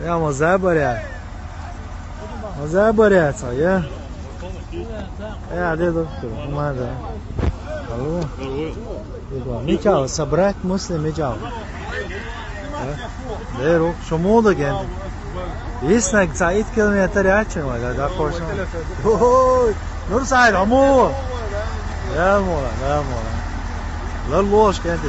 Ja, może боряться, я? Де доктор? Надо. Алло. Мичал, собрать мысли, мичал. Deruk, şu moda geldi. İsnek Said kilometre açın var da koşun. Oy, nur Said amu. Ya mola. Lalloş geldi.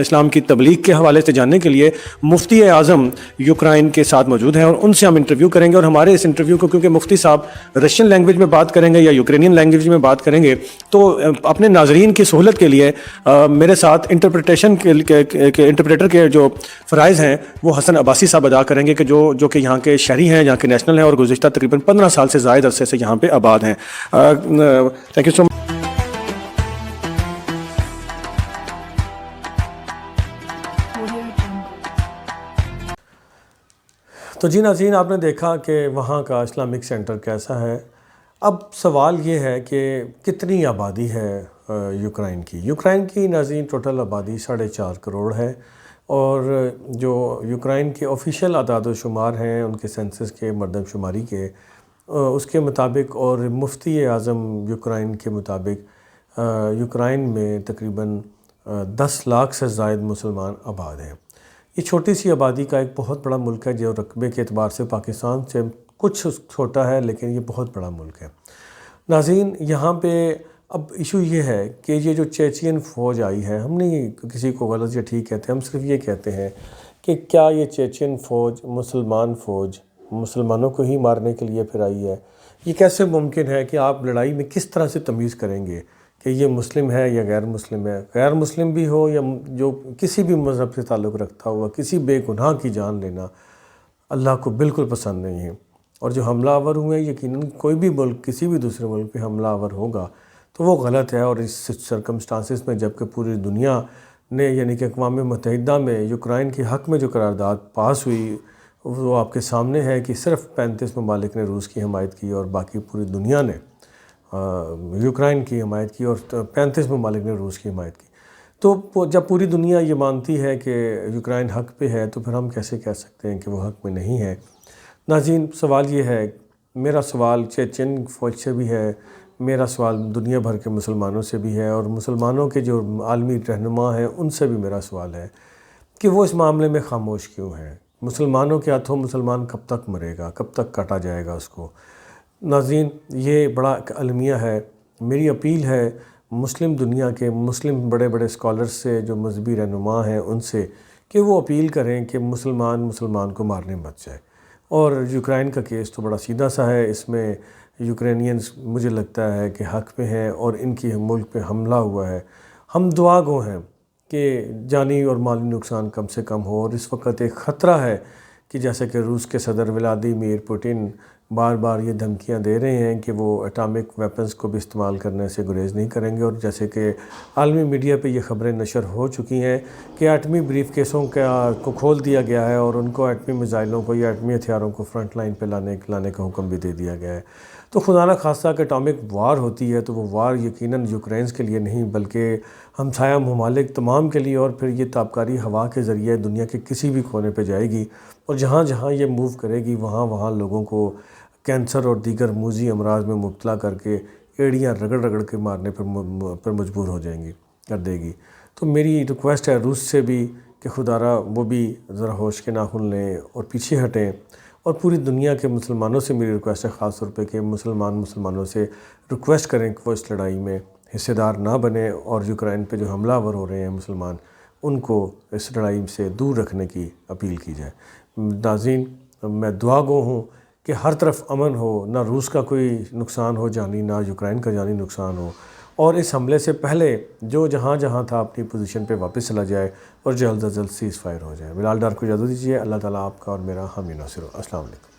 اسلام کی تبلیغ کے حوالے سے جاننے کے لیے مفتی اعظم یوکرائن کے ساتھ موجود ہیں اور ان سے ہم انٹرویو کریں گے. اور ہمارے اس انٹرویو کو کیونکہ مفتی صاحب رشین لینگویج میں بات کریں گے یا یوکرینین لینگویج میں بات کریں گے تو اپنے ناظرین کی سہولت کے لیے میرے ساتھ انٹرپریٹر کے جو فرائض ہیں وہ حسن عباسی صاحب ادا کریں گے کہ جو کہ یہاں کے شہری ہیں, یہاں کے نیشنل ہیں اور گزشتہ تقریباً 15 سال سے زائد عرصے سے یہاں پہ آباد ہیں. تھینک یو سو مچ. تو جی ناظرین, آپ نے دیکھا کہ وہاں کا اسلامک سینٹر کیسا ہے. اب سوال یہ ہے کہ کتنی آبادی ہے یوکرائن کی ناظرین ٹوٹل آبادی 4.5 کروڑ ہے, اور جو یوکرائن کے آفیشیل اعداد و شمار ہیں ان کے سینسس کے مردم شماری کے اس کے مطابق اور مفتی اعظم یوکرائن کے مطابق یوکرائن میں تقریباً 10 لاکھ سے زائد مسلمان آباد ہیں. یہ چھوٹی سی آبادی کا ایک بہت بڑا ملک ہے جو رقبے کے اعتبار سے پاکستان سے کچھ چھوٹا ہے, لیکن یہ بہت بڑا ملک ہے. ناظرین, یہاں پہ اب ایشو یہ ہے کہ یہ جو چیچین فوج آئی ہے, ہم نہیں کسی کو غلط یا ٹھیک کہتے ہیں, ہم صرف یہ کہتے ہیں کہ کیا یہ چیچین فوج مسلمان فوج مسلمانوں کو ہی مارنے کے لیے پھر آئی ہے؟ یہ کیسے ممکن ہے کہ آپ لڑائی میں کس طرح سے تمیز کریں گے کہ یہ مسلم ہے یا غیر مسلم ہے؟ غیر مسلم بھی ہو یا جو کسی بھی مذہب سے تعلق رکھتا ہوا, کسی بے گناہ کی جان لینا اللہ کو بالکل پسند نہیں ہے. اور جو حملہ آور ہوئے ہیں, یقیناً کوئی بھی ملک کسی بھی دوسرے ملک پہ حملہ آور ہوگا تو وہ غلط ہے. اور اس سرکمسٹانسز میں جب کہ پوری دنیا نے یعنی کہ اقوام متحدہ میں یوکرائن کے حق میں جو قرارداد پاس ہوئی وہ آپ کے سامنے ہے کہ صرف 35 ممالک نے روس کی حمایت کی اور باقی پوری دنیا نے یوکرائن کی حمایت کی اور 35 ممالک نے روس کی حمایت کی. تو جب پوری دنیا یہ مانتی ہے کہ یوکرائن حق پہ ہے تو پھر ہم کیسے کہہ سکتے ہیں کہ وہ حق میں نہیں ہے؟ ناظرین, سوال یہ ہے, میرا سوال چیچن فوج سے بھی ہے, میرا سوال دنیا بھر کے مسلمانوں سے بھی ہے, اور مسلمانوں کے جو عالمی رہنما ہیں ان سے بھی میرا سوال ہے کہ وہ اس معاملے میں خاموش کیوں ہیں؟ مسلمانوں کے ہاتھوں مسلمان کب تک مرے گا, کب تک کاٹا جائے گا اس کو؟ ناظرین, یہ بڑا المیہ ہے. میری اپیل ہے مسلم دنیا کے مسلم بڑے بڑے اسکالرز سے, جو مذہبی رہنما ہیں ان سے, کہ وہ اپیل کریں کہ مسلمان کو مارنے مت جائے. اور یوکرائن کا کیس تو بڑا سیدھا سا ہے, اس میں یوکرینینز مجھے لگتا ہے کہ حق پہ ہیں اور ان کی ملک پہ حملہ ہوا ہے. ہم دعا گو ہیں کہ جانی اور مالی نقصان کم سے کم ہو. اور اس وقت ایک خطرہ ہے کہ جیسے کہ روس کے صدر ولادیمیر پوٹن بار بار یہ دھمکیاں دے رہے ہیں کہ وہ اٹامک ویپنز کو بھی استعمال کرنے سے گریز نہیں کریں گے. اور جیسے کہ عالمی میڈیا پہ یہ خبریں نشر ہو چکی ہیں کہ ایٹمی بریف کیسوں کو کھول دیا گیا ہے اور ان کو ایٹمی میزائلوں کو یا ایٹمی ہتھیاروں کو فرنٹ لائن پہ لانے کا حکم بھی دے دیا گیا ہے. تو خدا نہ خواستہ کہ اٹامک وار ہوتی ہے تو وہ وار یقیناً یوکرینز کے لیے نہیں بلکہ ہمسایہ ممالک تمام کے لیے, اور پھر یہ تابکاری ہوا کے ذریعے دنیا کے کسی بھی کونے پہ جائے گی, اور جہاں جہاں یہ موو کرے گی وہاں لوگوں کو کینسر اور دیگر موذی امراض میں مبتلا کر کے ایڑیاں رگڑ کے مارنے پر مجبور ہو جائیں گی, کر دے گی. تو میری ریکویسٹ ہے روس سے بھی کہ خدا را وہ بھی ذرا ہوش کے ناخن لیں اور پیچھے ہٹیں. اور پوری دنیا کے مسلمانوں سے میری ریکویسٹ ہے خاص طور پہ کہ مسلمانوں سے ریکویسٹ کریں کہ وہ اس لڑائی میں حصے دار نہ بنیں, اور یوکرائن پہ جو حملہ آور ہو رہے ہیں مسلمان ان کو اس لڑائی سے دور رکھنے کی اپیل کی جائے. ناظرین, میں دعا گو ہوں کہ ہر طرف امن ہو, نہ روس کا کوئی نقصان ہو جانی, نہ یوکرائن کا جانی نقصان ہو, اور اس حملے سے پہلے جو جہاں تھا اپنی پوزیشن پہ واپس چلا جائے اور جلد از جلد سیز فائر ہو جائے. بلال ڈار کو اجازت دیجیے. اللہ تعالیٰ آپ کا اور میرا حامی ناصر ہو. السلام علیکم.